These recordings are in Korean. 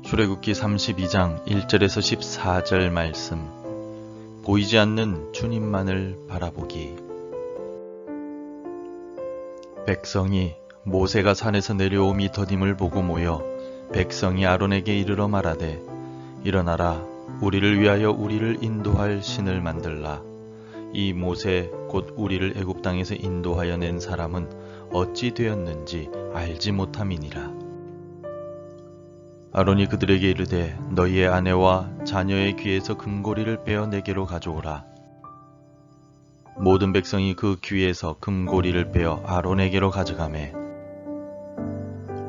출애굽기 32장 1절에서 14절 말씀. 보이지 않는 주님만을 바라보기. 백성이 모세가 산에서 내려오미 더딤을 보고 모여 백성이 아론에게 이르러 말하되, 일어나라, 우리를 위하여 우리를 인도할 신을 만들라. 이 모세 곧 우리를 애굽 땅에서 인도하여 낸 사람은 어찌 되었는지 알지 못함이니라. 아론이 그들에게 이르되, 너희의 아내와 자녀의 귀에서 금고리를 빼어 내게로 가져오라. 모든 백성이 그 귀에서 금고리를 빼어 아론에게로 가져가매,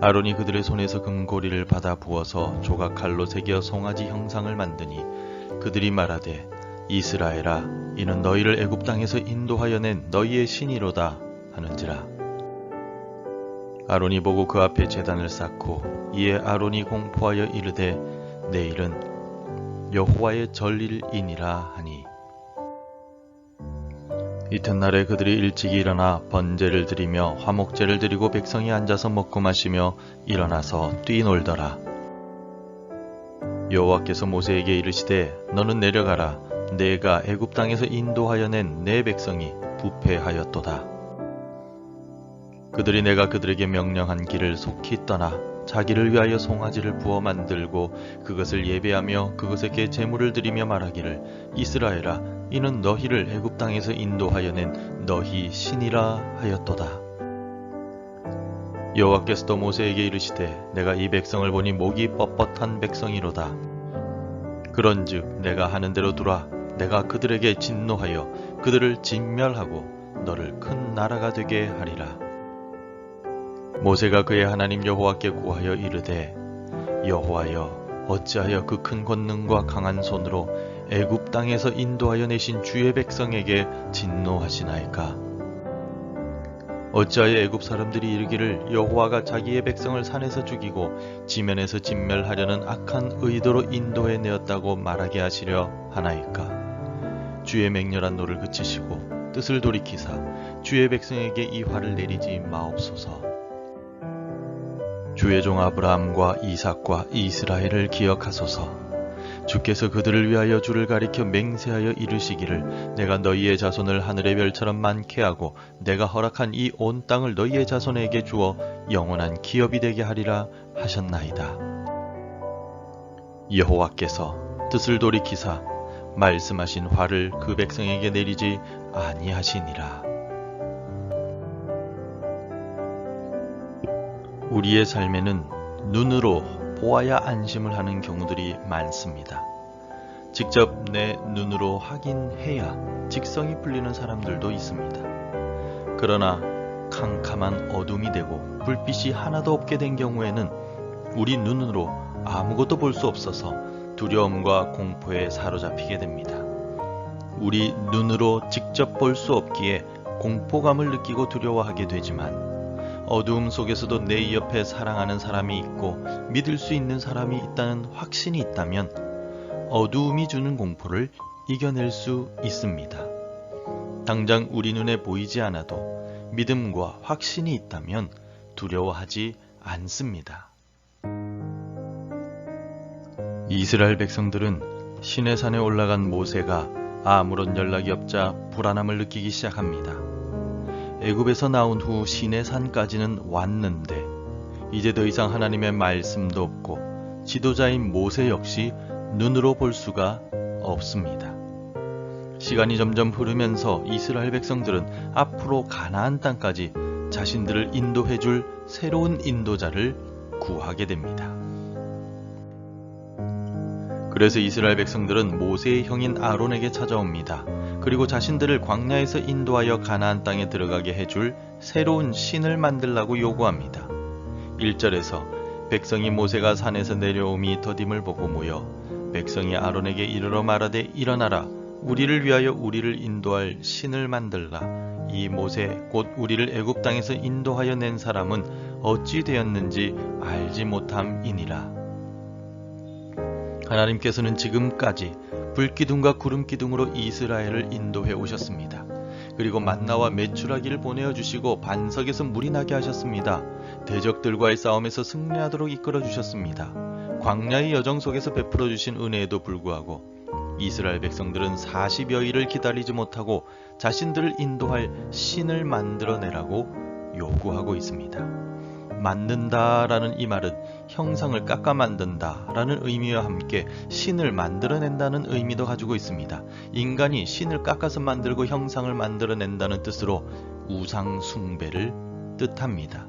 아론이 그들의 손에서 금고리를 받아 부어서 조각칼로 새겨 송아지 형상을 만드니, 그들이 말하되, 이스라엘아, 이는 너희를 애굽 땅에서 인도하여 낸 너희의 신이로다 하는지라. 아론이 보고 그 앞에 제단을 쌓고, 이에 아론이 공포하여 이르되, 내일은 여호와의 절일이니라 하니. 이튿날에 그들이 일찍이 일어나 번제를 드리며 화목제를 드리고 백성이 앉아서 먹고 마시며 일어나서 뛰놀더라. 여호와께서 모세에게 이르시되, 너는 내려가라. 내가 애굽 땅에서 인도하여 낸 내 백성이 부패하였도다. 그들이 내가 그들에게 명령한 길을 속히 떠나 자기를 위하여 송아지를 부어 만들고 그것을 예배하며 그것에게 제물을 드리며 말하기를, 이스라엘아, 이는 너희를 애굽 땅에서 인도하여 낸 너희 신이라 하였도다. 여호와께서도 모세에게 이르시되, 내가 이 백성을 보니 목이 뻣뻣한 백성이로다. 그런즉 내가 하는 대로 두라. 내가 그들에게 진노하여 그들을 진멸하고 너를 큰 나라가 되게 하리라. 모세가 그의 하나님 여호와께 구하여 이르되, 여호와여, 어찌하여 그 큰 권능과 강한 손으로 애굽 땅에서 인도하여 내신 주의 백성에게 진노하시나이까? 어찌하여 애굽 사람들이 이르기를, 여호와가 자기의 백성을 산에서 죽이고 지면에서 진멸하려는 악한 의도로 인도해 내었다고 말하게 하시려 하나이까? 주의 맹렬한 노를 그치시고 뜻을 돌이키사 주의 백성에게 이 화를 내리지 마옵소서. 주의 종 아브라함과 이삭과 이스라엘을 기억하소서. 주께서 그들을 위하여 주를 가리켜 맹세하여 이르시기를, 내가 너희의 자손을 하늘의 별처럼 많게 하고 내가 허락한 이 온 땅을 너희의 자손에게 주어 영원한 기업이 되게 하리라 하셨나이다. 여호와께서 뜻을 돌이키사 말씀하신 화를 그 백성에게 내리지 아니하시니라. 우리의 삶에는 눈으로 보아야 안심을 하는 경우들이 많습니다. 직접 내 눈으로 확인해야 직성이 풀리는 사람들도 있습니다. 그러나 캄캄한 어둠이 되고 불빛이 하나도 없게 된 경우에는 우리 눈으로 아무것도 볼 수 없어서 두려움과 공포에 사로잡히게 됩니다. 우리 눈으로 직접 볼 수 없기에 공포감을 느끼고 두려워하게 되지만, 어두움 속에서도 내 옆에 사랑하는 사람이 있고 믿을 수 있는 사람이 있다는 확신이 있다면 어두움이 주는 공포를 이겨낼 수 있습니다. 당장 우리 눈에 보이지 않아도 믿음과 확신이 있다면 두려워하지 않습니다. 이스라엘 백성들은 시내산에 올라간 모세가 아무런 연락이 없자 불안함을 느끼기 시작합니다. 애굽에서 나온 후 시내산까지는 왔는데 이제 더 이상 하나님의 말씀도 없고 지도자인 모세 역시 눈으로 볼 수가 없습니다. 시간이 점점 흐르면서 이스라엘 백성들은 앞으로 가나안 땅까지 자신들을 인도해줄 새로운 인도자를 구하게 됩니다. 그래서 이스라엘 백성들은 모세의 형인 아론에게 찾아옵니다. 그리고 자신들을 광야에서 인도하여 가나안 땅에 들어가게 해줄 새로운 신을 만들라고 요구합니다. 1절에서 백성이 모세가 산에서 내려오미 더딤을 보고 모여 백성이 아론에게 이르러 말하되, 일어나라, 우리를 위하여 우리를 인도할 신을 만들라. 이 모세 곧 우리를 애굽 땅에서 인도하여 낸 사람은 어찌 되었는지 알지 못함이니라. 하나님께서는 지금까지 불기둥과 구름기둥으로 이스라엘을 인도해 오셨습니다. 그리고 만나와 메추라기를 보내어주시고 반석에서 물이 나게 하셨습니다. 대적들과의 싸움에서 승리하도록 이끌어 주셨습니다. 광야의 여정 속에서 베풀어 주신 은혜에도 불구하고 이스라엘 백성들은 40여일을 기다리지 못하고 자신들을 인도할 신을 만들어내라고 요구하고 있습니다. 만든다라는 이 말은 형상을 깎아 만든다라는 의미와 함께 신을 만들어낸다는 의미도 가지고 있습니다. 인간이 신을 깎아서 만들고 형상을 만들어낸다는 뜻으로 우상 숭배를 뜻합니다.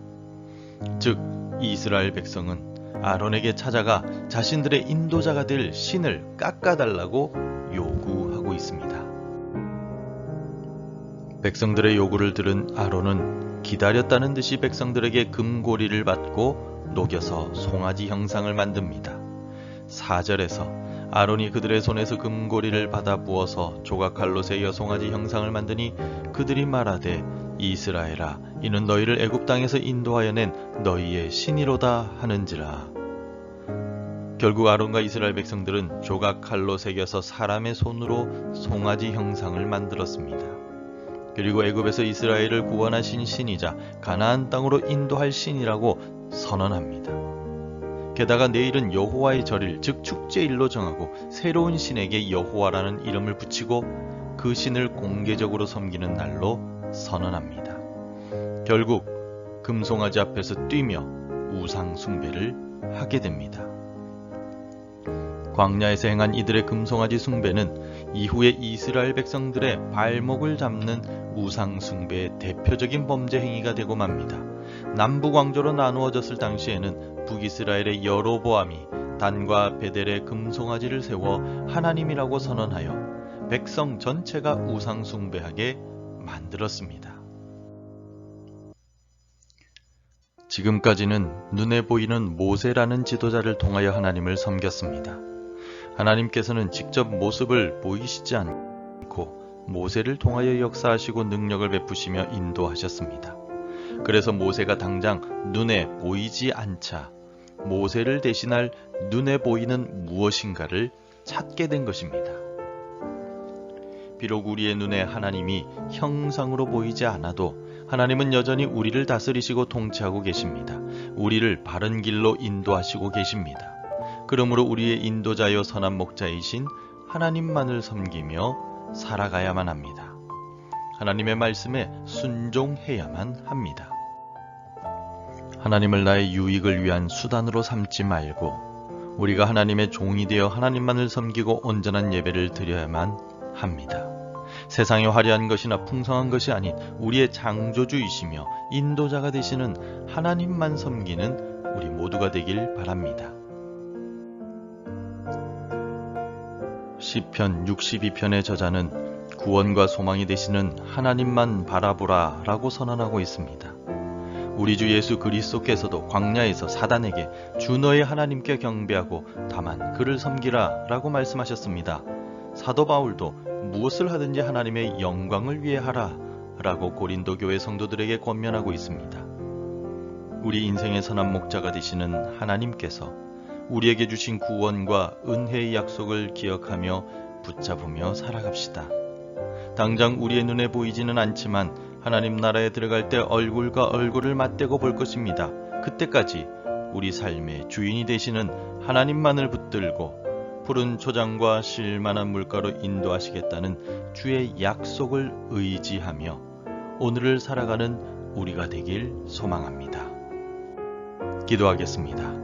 즉 이스라엘 백성은 아론에게 찾아가 자신들의 인도자가 될 신을 깎아달라고 요구하고 있습니다. 백성들의 요구를 들은 아론은 기다렸다는 듯이 백성들에게 금고리를 받고 녹여서 송아지 형상을 만듭니다. 4절에서 아론이 그들의 손에서 금고리를 받아 부어서 조각칼로 세여 송아지 형상을 만드니 그들이 말하되 이스라엘아 이는 너희를 애굽 땅에서 인도하여 낸 너희의 신이로다 하는지라. 결국 아론과 이스라엘 백성들은 조각칼로 새겨서 사람의 손으로 송아지 형상을 만들었습니다. 그리고 애굽에서 이스라엘을 구원하신 신이자 가나안 땅으로 인도할 신이라고 선언합니다. 게다가 내일은 여호와의 절일 즉 축제일로 정하고 새로운 신에게 여호와라는 이름을 붙이고 그 신을 공개적으로 섬기는 날로 선언합니다. 결국 금송아지 앞에서 뛰며 우상 숭배를 하게 됩니다. 광야에서 행한 이들의 금송아지 숭배는 이후에 이스라엘 백성들의 발목을 잡는 우상 숭배의 대표적인 범죄 행위가 되고 맙니다. 남북 왕조로 나누어졌을 당시에는 북이스라엘의 여로보암이 단과 베델에 금송아지를 세워 하나님이라고 선언하여 백성 전체가 우상 숭배하게 만들었습니다. 지금까지는 눈에 보이는 모세라는 지도자를 통하여 하나님을 섬겼습니다. 하나님께서는 직접 모습을 보이시지 않고 모세를 통하여 역사하시고 능력을 베푸시며 인도하셨습니다. 그래서 모세가 당장 눈에 보이지 않자 모세를 대신할 눈에 보이는 무엇인가를 찾게 된 것입니다. 비록 우리의 눈에 하나님이 형상으로 보이지 않아도 하나님은 여전히 우리를 다스리시고 통치하고 계십니다. 우리를 바른 길로 인도하시고 계십니다. 그러므로 우리의 인도자여 선한 목자이신 하나님만을 섬기며 살아가야만 합니다. 하나님의 말씀에 순종해야만 합니다. 하나님을 나의 유익을 위한 수단으로 삼지 말고 우리가 하나님의 종이 되어 하나님만을 섬기고 온전한 예배를 드려야만 합니다. 세상에 화려한 것이나 풍성한 것이 아닌 우리의 창조주이시며 인도자가 되시는 하나님만 섬기는 우리 모두가 되길 바랍니다. 시편 62편의 저자는 구원과 소망이 되시는 하나님만 바라보라 라고 선언하고 있습니다. 우리 주 예수 그리스도께서도 광야에서 사단에게 주 너의 하나님께 경배하고 다만 그를 섬기라 라고 말씀하셨습니다. 사도 바울도 무엇을 하든지 하나님의 영광을 위해 하라 라고 고린도 교회 성도들에게 권면하고 있습니다. 우리 인생의 선한 목자가 되시는 하나님께서 우리에게 주신 구원과 은혜의 약속을 기억하며 붙잡으며 살아갑시다. 당장 우리의 눈에 보이지는 않지만 하나님 나라에 들어갈 때 얼굴과 얼굴을 맞대고 볼 것입니다. 그때까지 우리 삶의 주인이 되시는 하나님만을 붙들고 푸른 초장과 쉴만한 물가로 인도하시겠다는 주의 약속을 의지하며 오늘을 살아가는 우리가 되길 소망합니다. 기도하겠습니다.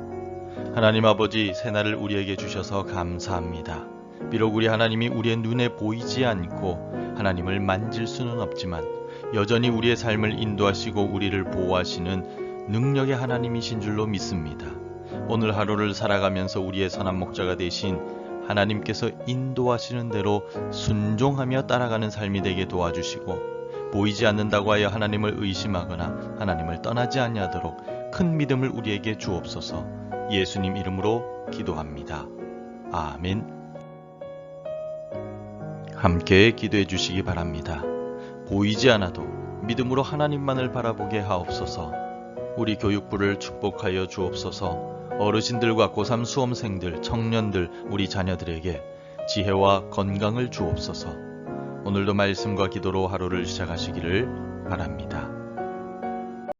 하나님 아버지, 새날을 우리에게 주셔서 감사합니다. 비록 우리 하나님이 우리의 눈에 보이지 않고 하나님을 만질 수는 없지만 여전히 우리의 삶을 인도하시고 우리를 보호하시는 능력의 하나님이신 줄로 믿습니다. 오늘 하루를 살아가면서 우리의 선한 목자가 되신 하나님께서 인도하시는 대로 순종하며 따라가는 삶이 되게 도와주시고 보이지 않는다고 하여 하나님을 의심하거나 하나님을 떠나지 아니하도록 큰 믿음을 우리에게 주옵소서. 예수님 이름으로 기도합니다. 아멘. 함께 기도해 주시기 바랍니다. 보이지 않아도 믿음으로 하나님만을 바라보게 하옵소서. 우리 교육부를 축복하여 주옵소서. 어르신들과 고3 수험생들, 청년들, 우리 자녀들에게 지혜와 건강을 주옵소서. 오늘도 말씀과 기도로 하루를 시작하시기를 바랍니다.